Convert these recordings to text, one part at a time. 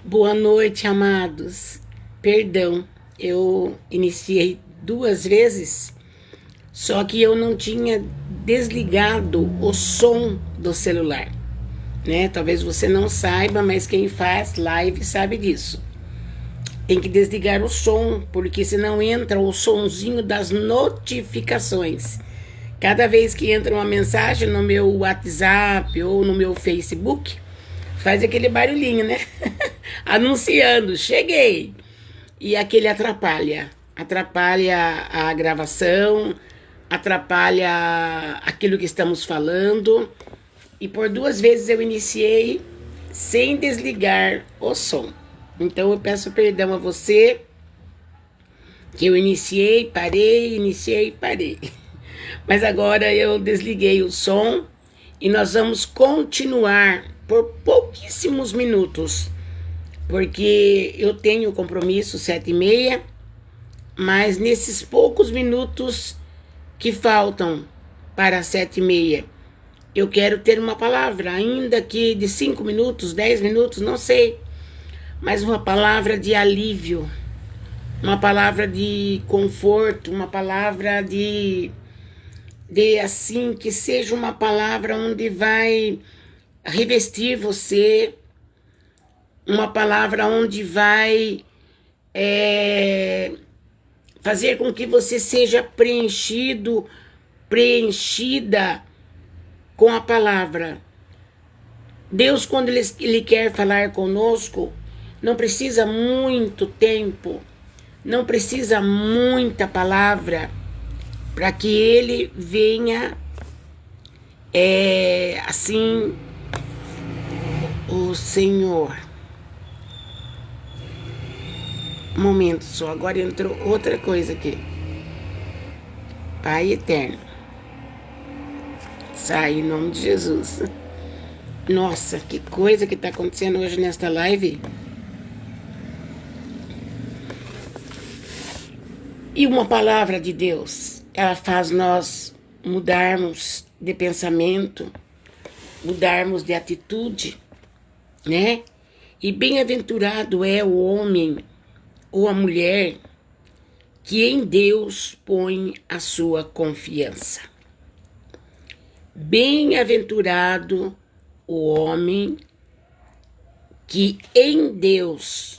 Boa noite, amados. Perdão, eu iniciei duas vezes, só que eu não tinha desligado o som do celular, né? Talvez você não saiba, mas quem faz live sabe disso. Tem que desligar o som, porque senão entra o sonzinho das notificações. Cada vez que entra uma mensagem no meu WhatsApp ou no meu Facebook, faz aquele barulhinho, né? Anunciando, cheguei. E aquele atrapalha. Atrapalha a gravação, atrapalha aquilo que estamos falando. E por duas vezes eu iniciei sem desligar o som. Então eu peço perdão a você, que eu iniciei, parei. Mas agora eu desliguei o som e nós vamos continuar por pouquíssimos minutos, porque eu tenho compromisso 7h30, mas nesses poucos minutos que faltam para 7h30, eu quero ter uma palavra, ainda que de 5 minutos, 10 minutos, não sei, mas uma palavra de alívio, uma palavra de conforto, uma palavra de assim, que seja uma palavra onde vai revestir você, uma palavra onde vai fazer com que você seja preenchido, preenchida com a palavra. Deus, quando ele quer falar conosco, não precisa muito tempo, não precisa muita palavra para que ele venha assim, o Senhor. Um momento só, agora entrou outra coisa aqui. Pai eterno, sai em nome de Jesus. Nossa, que coisa que está acontecendo hoje nesta live. E uma palavra de Deus, ela faz nós mudarmos de pensamento, mudarmos de atitude, né? E bem-aventurado é o homem ou a mulher que em Deus põe a sua confiança. Bem-aventurado o homem que em Deus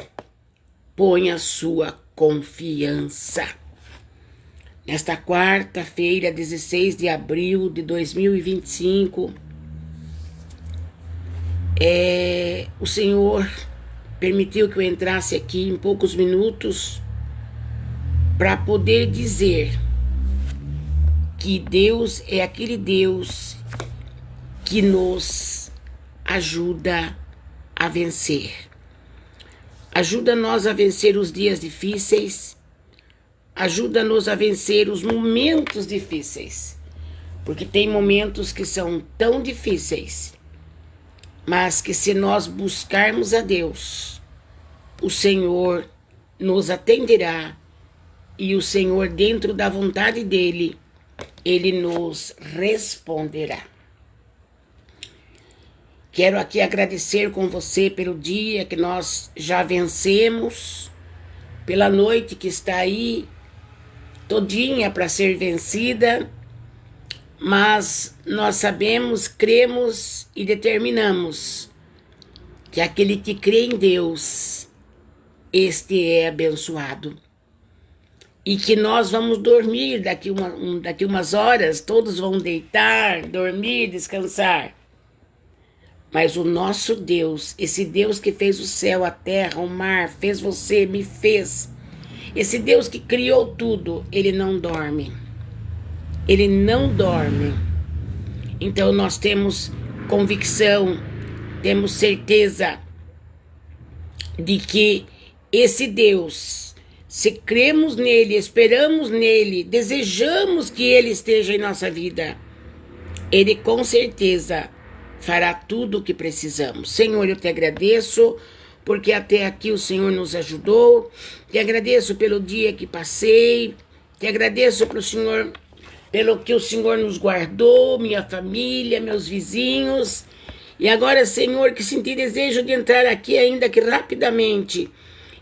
põe a sua confiança. Nesta quarta-feira, 16 de abril de 2025, o Senhor permitiu que eu entrasse aqui em poucos minutos para poder dizer que Deus é aquele Deus que nos ajuda a vencer. Ajuda nós a vencer os dias difíceis, ajuda-nos a vencer os momentos difíceis, porque tem momentos que são tão difíceis, mas que se nós buscarmos a Deus, o Senhor nos atenderá e o Senhor, dentro da vontade dele, ele nos responderá. Quero aqui agradecer com você pelo dia que nós já vencemos, pela noite que está aí, todinha para ser vencida, mas nós sabemos, cremos e determinamos que aquele que crê em Deus, este é abençoado. E que nós vamos dormir daqui umas horas, todos vão deitar, dormir, descansar. Mas o nosso Deus, esse Deus que fez o céu, a terra, o mar, fez você, me fez, esse Deus que criou tudo, ele não dorme. Ele não dorme. Então nós temos convicção, temos certeza de que esse Deus, se cremos nele, esperamos nele, desejamos que ele esteja em nossa vida, ele com certeza fará tudo o que precisamos. Senhor, eu te agradeço, porque até aqui o Senhor nos ajudou. Te agradeço pelo dia que passei. Te agradeço pro Senhor, pelo que o Senhor nos guardou, minha família, meus vizinhos. E agora, Senhor, que senti desejo de entrar aqui ainda que rapidamente.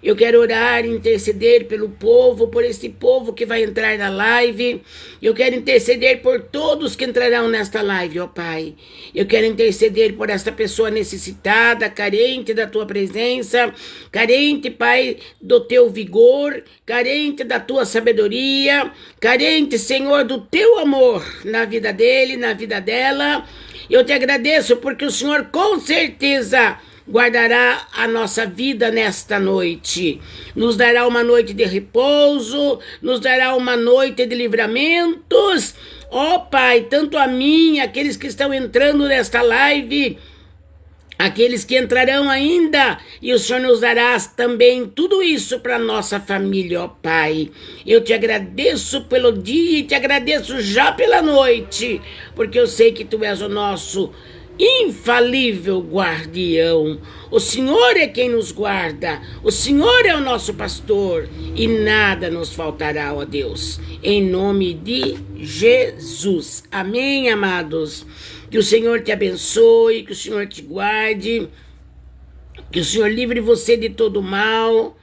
Eu quero orar e interceder pelo povo, por esse povo que vai entrar na live. Eu quero interceder por todos que entrarão nesta live, ó Pai. Eu quero interceder por esta pessoa necessitada, carente da Tua presença, carente, Pai, do Teu vigor, carente da Tua sabedoria, carente, Senhor, do Teu amor na vida dele, na vida dela. Eu te agradeço porque o Senhor com certeza guardará a nossa vida nesta noite, nos dará uma noite de repouso, nos dará uma noite de livramentos, ó Pai, tanto a mim, aqueles que estão entrando nesta live, aqueles que entrarão ainda, e o Senhor nos dará também tudo isso para nossa família, ó Pai. Eu te agradeço pelo dia e te agradeço já pela noite, porque eu sei que Tu és o nosso infalível guardião. O Senhor é quem nos guarda, o Senhor é o nosso pastor e nada nos faltará, ó Deus, em nome de Jesus. Amém, amados. Que o Senhor te abençoe, que o Senhor te guarde, que o Senhor livre você de todo mal,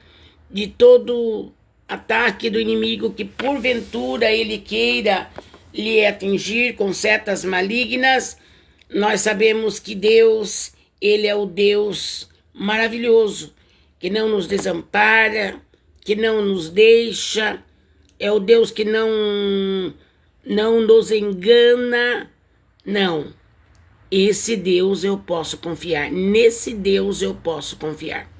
de todo ataque do inimigo que porventura ele queira lhe atingir com setas malignas. Nós sabemos que Deus, Ele é o Deus maravilhoso, que não nos desampara, que não nos deixa, é o Deus que não nos engana. Não, esse Deus eu posso confiar, nesse Deus eu posso confiar,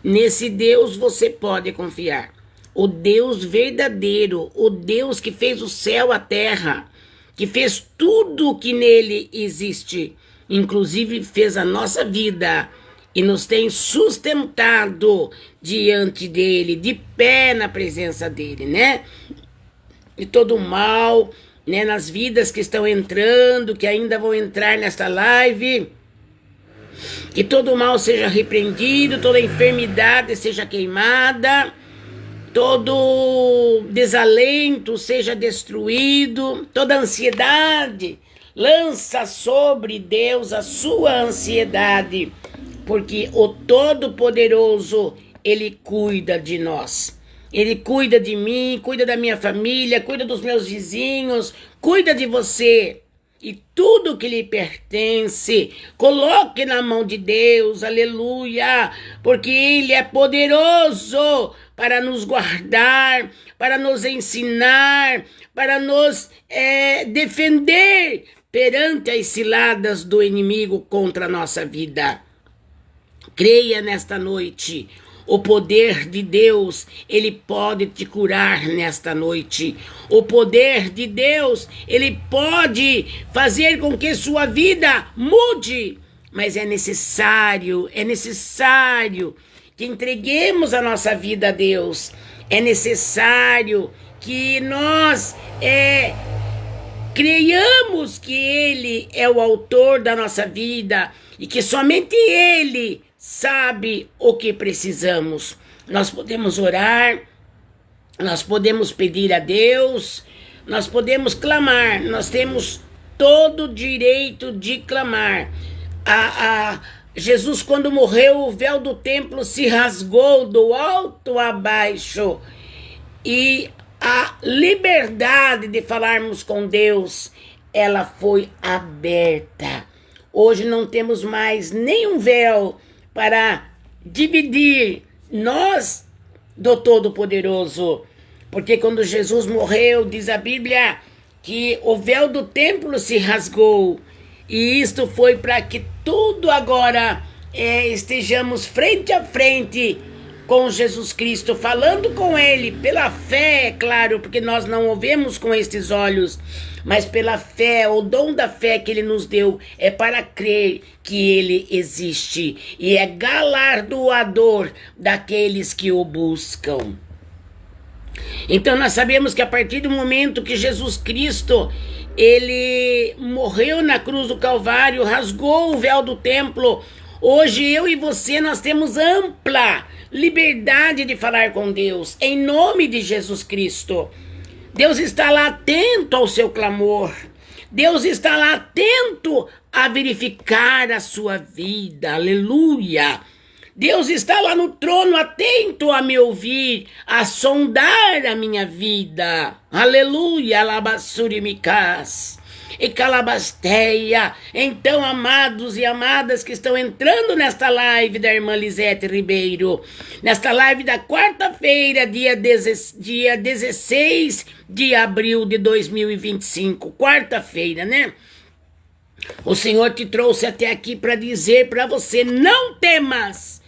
nesse Deus você pode confiar, o Deus verdadeiro, o Deus que fez o céu, a terra, que fez tudo o que nele existe, inclusive fez a nossa vida e nos tem sustentado diante dele, de pé na presença dele, né? E todo o mal, né, nas vidas que estão entrando, que ainda vão entrar nesta live, que todo o mal seja repreendido, toda enfermidade seja queimada, todo desalento seja destruído, toda ansiedade, lança sobre Deus a sua ansiedade, porque o Todo-Poderoso, Ele cuida de nós. Ele cuida de mim, cuida da minha família, cuida dos meus vizinhos, cuida de você. E tudo que lhe pertence, coloque na mão de Deus, aleluia, porque Ele é poderoso para nos guardar, para nos ensinar, para nos defender perante as ciladas do inimigo contra a nossa vida. Creia nesta noite. O poder de Deus, Ele pode te curar nesta noite. O poder de Deus, Ele pode fazer com que sua vida mude. Mas é necessário que entreguemos a nossa vida a Deus. É necessário que nós creiamos que Ele é o autor da nossa vida e que somente Ele sabe o que precisamos. Nós podemos orar, nós podemos pedir a Deus, nós podemos clamar, nós temos todo o direito de clamar. Jesus, quando morreu, o véu do templo se rasgou do alto a baixo e a liberdade de falarmos com Deus, ela foi aberta. Hoje não temos mais nenhum véu para dividir nós do Todo-Poderoso. Porque quando Jesus morreu, diz a Bíblia, que o véu do templo se rasgou. E isto foi para que tudo agora estejamos frente a frente com Jesus Cristo, falando com Ele, pela fé, é claro, porque nós não o vemos com estes olhos, mas pela fé, o dom da fé que Ele nos deu é para crer que Ele existe e é galardoador daqueles que o buscam. Então nós sabemos que a partir do momento que Jesus Cristo, Ele morreu na cruz do Calvário, rasgou o véu do templo, hoje eu e você nós temos ampla liberdade de falar com Deus, em nome de Jesus Cristo. Deus está lá atento ao seu clamor. Deus está lá atento a verificar a sua vida. Aleluia. Deus está lá no trono atento a me ouvir, a sondar a minha vida. Aleluia. Alabassurimicás. E calabasteia. Então, amados e amadas que estão entrando nesta live da irmã Lisete Ribeiro, nesta live da quarta-feira, dia 16 de abril de 2025, quarta-feira, né? O Senhor te trouxe até aqui para dizer para você: não temas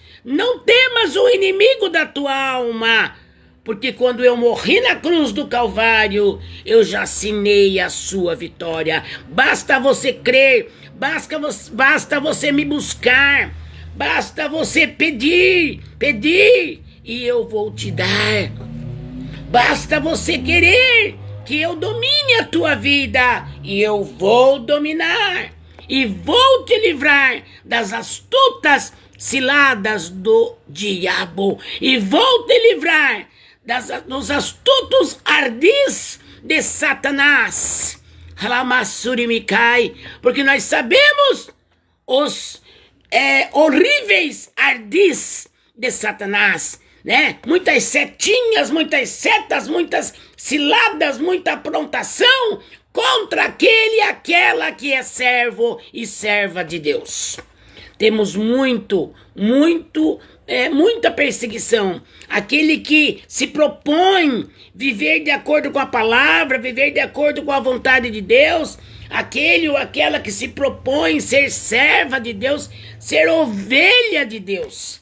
o inimigo da tua alma. Porque quando eu morri na cruz do Calvário, eu já assinei a sua vitória. Basta você crer, basta você me buscar, basta você pedir, e eu vou te dar. Basta você querer que eu domine a tua vida, e eu vou dominar. E vou te livrar das astutas ciladas do diabo. E vou te livrar dos astutos ardis de Satanás. Porque nós sabemos os horríveis ardis de Satanás, né? Muitas setinhas, muitas setas, muitas ciladas, muita aprontação contra aquele e aquela que é servo e serva de Deus. Temos muita perseguição. Aquele que se propõe viver de acordo com a palavra, viver de acordo com a vontade de Deus, aquele ou aquela que se propõe ser serva de Deus, ser ovelha de Deus.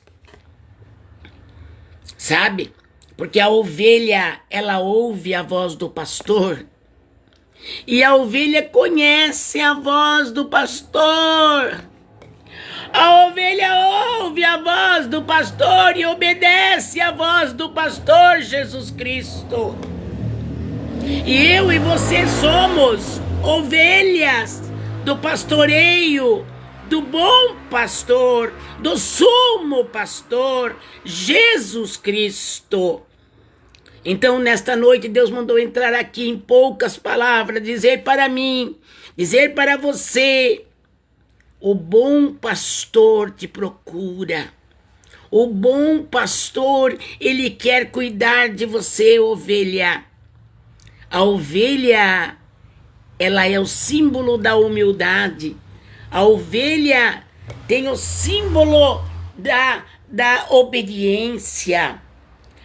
Sabe? Porque a ovelha, ela ouve a voz do pastor. E a ovelha conhece a voz do pastor. A ovelha ouve a voz do pastor e obedece à voz do pastor Jesus Cristo. E eu e você somos ovelhas do pastoreio, do bom pastor, do sumo pastor, Jesus Cristo. Então, nesta noite, Deus mandou entrar aqui em poucas palavras, dizer para mim, dizer para você: o bom pastor te procura. O bom pastor, ele quer cuidar de você, ovelha. A ovelha, ela é o símbolo da humildade. A ovelha tem o símbolo da obediência.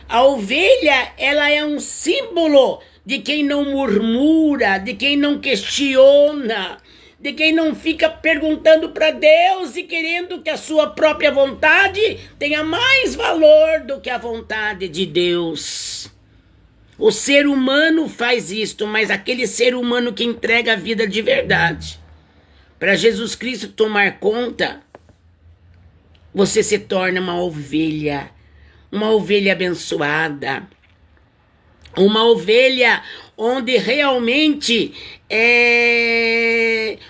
A ovelha, ela é um símbolo de quem não murmura, de quem não questiona, de quem não fica perguntando para Deus e querendo que a sua própria vontade tenha mais valor do que a vontade de Deus. O ser humano faz isto, mas aquele ser humano que entrega a vida de verdade para Jesus Cristo tomar conta, você se torna uma ovelha abençoada, uma ovelha onde realmente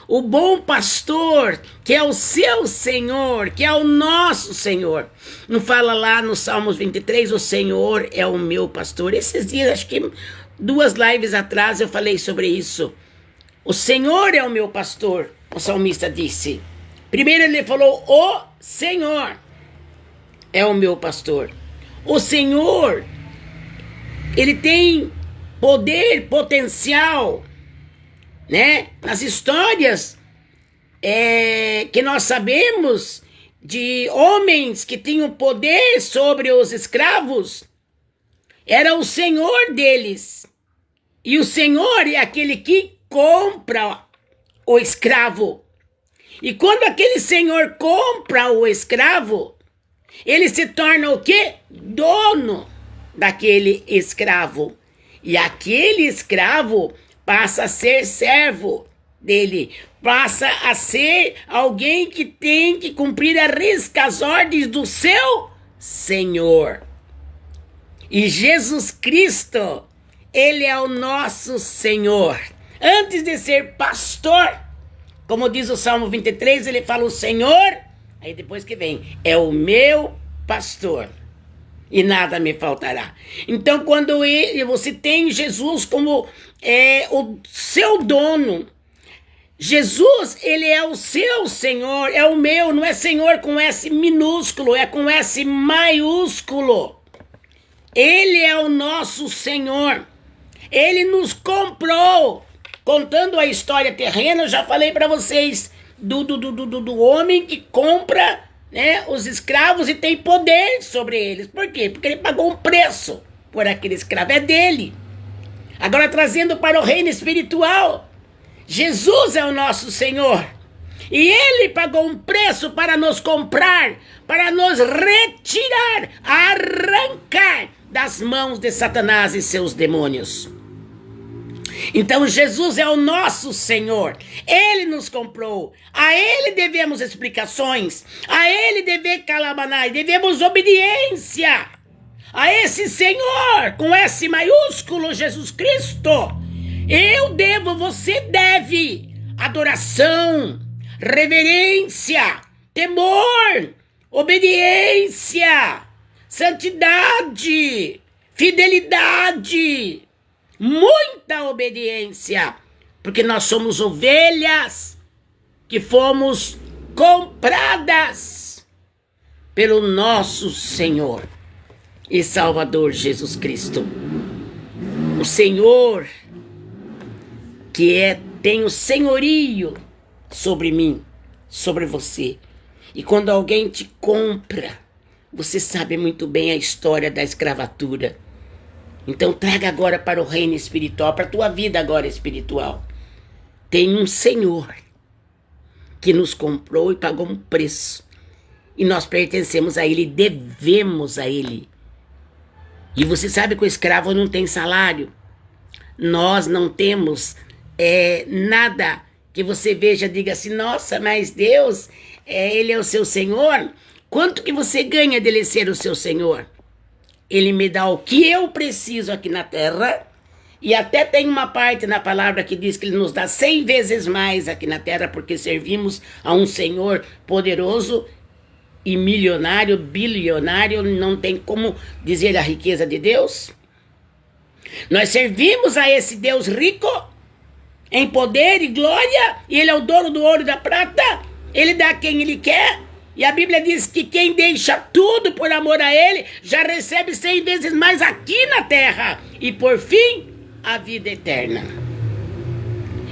o bom pastor, que é o seu Senhor, que é o nosso Senhor. Não fala lá no Salmos 23, o Senhor é o meu pastor. Esses dias, acho que 2 lives atrás eu falei sobre isso. O Senhor é o meu pastor, o salmista disse. Primeiro ele falou, o Senhor é o meu pastor. O Senhor, ele tem poder, potencial, né? Nas histórias que nós sabemos de homens que tinham poder sobre os escravos, era o Senhor deles. E o Senhor é aquele que compra o escravo. E quando aquele Senhor compra o escravo, ele se torna o quê? Dono daquele escravo. E aquele escravo passa a ser servo dele, passa a ser alguém que tem que cumprir a risca as ordens do seu Senhor. E Jesus Cristo, ele é o nosso Senhor. Antes de ser pastor, como diz o Salmo 23, ele fala o Senhor, aí depois que vem, é o meu pastor. E nada me faltará. Então, quando você tem Jesus como o seu dono, Jesus, ele é o seu Senhor, é o meu, não é Senhor com S minúsculo, é com S maiúsculo. Ele é o nosso Senhor. Ele nos comprou. Contando a história terrena, eu já falei para vocês do homem que compra, né, os escravos e tem poder sobre eles. Por quê? Porque ele pagou um preço por aquele escravo, é dele. Agora trazendo para o reino espiritual, Jesus é o nosso Senhor. E Ele pagou um preço para nos comprar, para nos retirar, arrancar das mãos de Satanás e seus demônios. Então Jesus é o nosso Senhor. Ele nos comprou. A Ele devemos explicações. A Ele devemos obediência. A esse Senhor, com S maiúsculo, Jesus Cristo. Eu devo, você deve. Adoração, reverência, temor, obediência, santidade, fidelidade, muita obediência, porque nós somos ovelhas que fomos compradas pelo nosso Senhor e Salvador Jesus Cristo. O Senhor que tem o senhorio sobre mim, sobre você. E quando alguém te compra, você sabe muito bem a história da escravatura. Então traga agora para o reino espiritual, para a tua vida agora espiritual. Tem um Senhor que nos comprou e pagou um preço. E nós pertencemos a Ele, devemos a Ele. E você sabe que o escravo não tem salário. Nós não temos nada que você veja, diga assim, nossa, mas Deus, Ele é o seu Senhor. Quanto que você ganha dele ser o seu Senhor? Ele me dá o que eu preciso aqui na terra, e até tem uma parte na palavra que diz que Ele nos dá 100 vezes mais aqui na terra, porque servimos a um Senhor poderoso e milionário, bilionário, não tem como dizer a riqueza de Deus. Nós servimos a esse Deus rico, em poder e glória, e Ele é o dono do ouro e da prata, Ele dá a quem Ele quer, e a Bíblia diz que quem deixa tudo por amor a Ele, já recebe 100 vezes mais aqui na terra, e por fim, a vida eterna.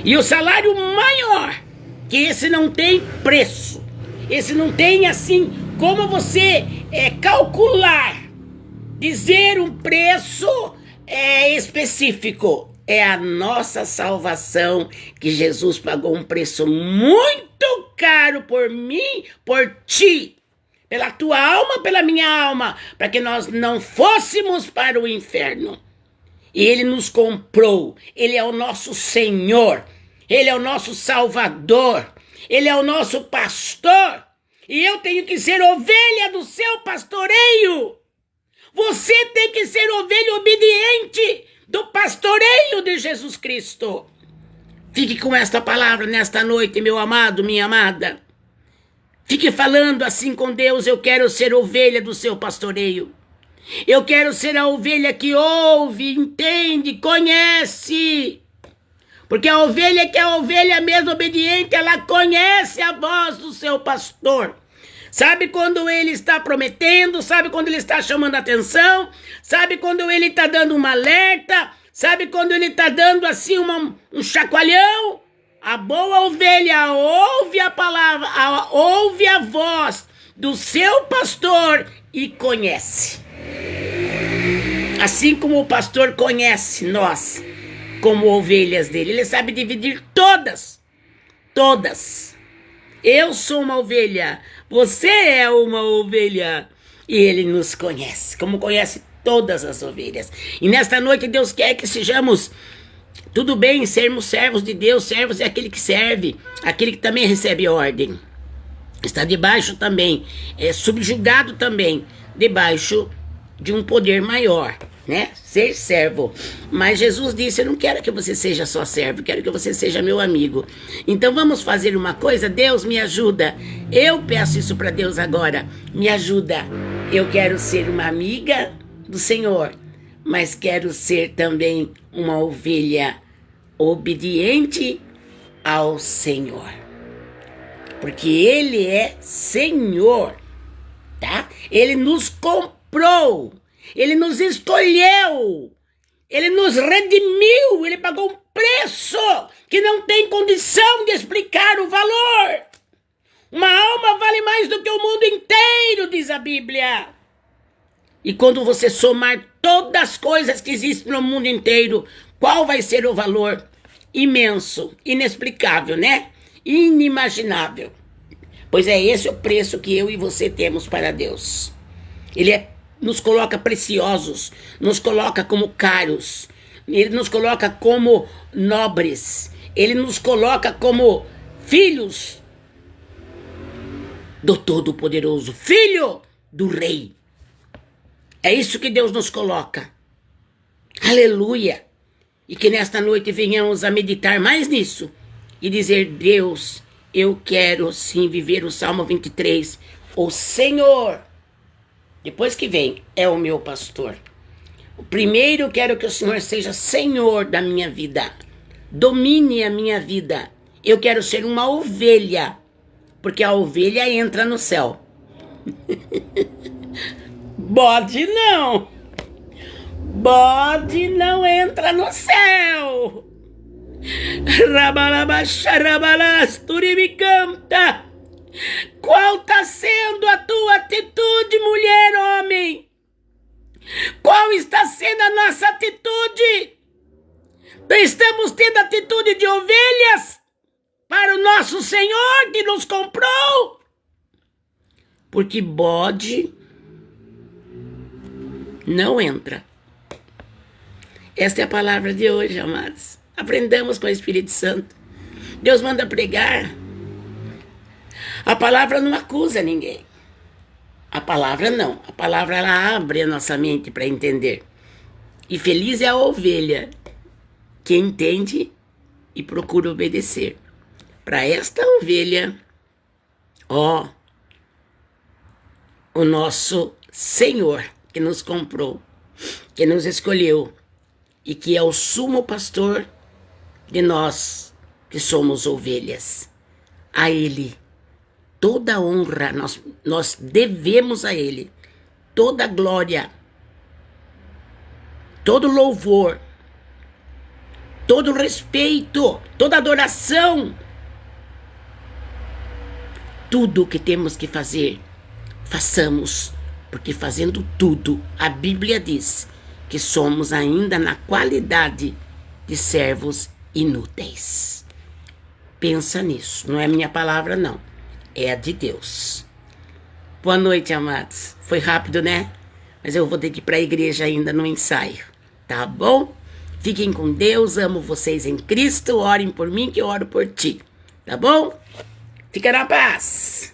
E o salário maior, que esse não tem preço, esse não tem assim, como você calcular, dizer um preço específico, é a nossa salvação, que Jesus pagou um preço muito caro por mim, por ti, pela tua alma, pela minha alma, para que nós não fôssemos para o inferno. E Ele nos comprou, Ele é o nosso Senhor, Ele é o nosso Salvador, Ele é o nosso pastor, e eu tenho que ser ovelha do seu pastoreio. Você tem que ser ovelha obediente do pastoreio de Jesus Cristo. Fique com esta palavra nesta noite, meu amado, minha amada. Fique falando assim com Deus, eu quero ser ovelha do seu pastoreio. Eu quero ser a ovelha que ouve, entende, conhece. Porque a ovelha que é a ovelha mesmo obediente, ela conhece a voz do seu pastor. Sabe quando ele está prometendo, sabe quando ele está chamando a atenção, sabe quando ele está dando uma alerta, sabe quando ele está dando assim um chacoalhão. A boa ovelha ouve a palavra, ouve a voz do seu pastor e conhece. Assim como o pastor conhece nós como ovelhas dele, ele sabe dividir todas. Eu sou uma ovelha, você é uma ovelha, e Ele nos conhece, como conhece todas as ovelhas. E nesta noite Deus quer que sejamos, tudo bem, sermos servos de Deus, servos é aquele que serve, aquele que também recebe ordem, está debaixo também, é subjugado também, debaixo de um poder maior, né? Ser servo. Mas Jesus disse, eu não quero que você seja só servo, quero que você seja meu amigo. Então vamos fazer uma coisa, Deus me ajuda. Eu peço isso para Deus agora, me ajuda. Eu quero ser uma amiga do Senhor, mas quero ser também uma ovelha obediente ao Senhor. Porque Ele é Senhor, tá? Ele nos comprou, Ele nos escolheu, Ele nos redimiu, Ele pagou um preço que não tem condição de explicar o valor. Uma alma vale mais do que o mundo inteiro, diz a Bíblia. E quando você somar todas as coisas que existem no mundo inteiro, qual vai ser o valor? Imenso, inexplicável, né? Inimaginável. Pois é esse o preço que eu e você temos para Deus. Ele nos coloca preciosos, nos coloca como caros, Ele nos coloca como nobres, Ele nos coloca como filhos do Todo-Poderoso, filho do Rei. É isso que Deus nos coloca. Aleluia! E que nesta noite venhamos a meditar mais nisso e dizer: Deus, eu quero sim viver o Salmo 23. O Senhor, depois que vem, é o meu pastor. O primeiro, quero que o Senhor seja Senhor da minha vida. Domine a minha vida. Eu quero ser uma ovelha, porque a ovelha entra no céu. Bode não. Bode não entra no céu. Rabalabacharabalasturi me canta. Qual está sendo a tua atitude, mulher, homem? Qual está sendo a nossa atitude? Estamos tendo atitude de ovelhas para o nosso Senhor que nos comprou? Porque bode não entra. Esta é a palavra de hoje, amados. Aprendamos com o Espírito Santo. Deus manda pregar. A palavra não acusa ninguém. A palavra não. A palavra, ela abre a nossa mente para entender. E feliz é a ovelha que entende e procura obedecer. Para esta ovelha, ó, o nosso Senhor que nos comprou, que nos escolheu e que é o sumo pastor de nós que somos ovelhas. A Ele toda honra, nós devemos a Ele toda glória, todo louvor, todo respeito, toda adoração. Tudo o que temos que fazer, façamos, porque fazendo tudo, a Bíblia diz que somos ainda na qualidade de servos inúteis. Pensa nisso, não é minha palavra não, é a de Deus. Boa noite, amados. Foi rápido, né? Mas eu vou ter que ir para a igreja ainda no ensaio, tá bom? Fiquem com Deus, amo vocês em Cristo, orem por mim que eu oro por ti, tá bom? Fica na paz.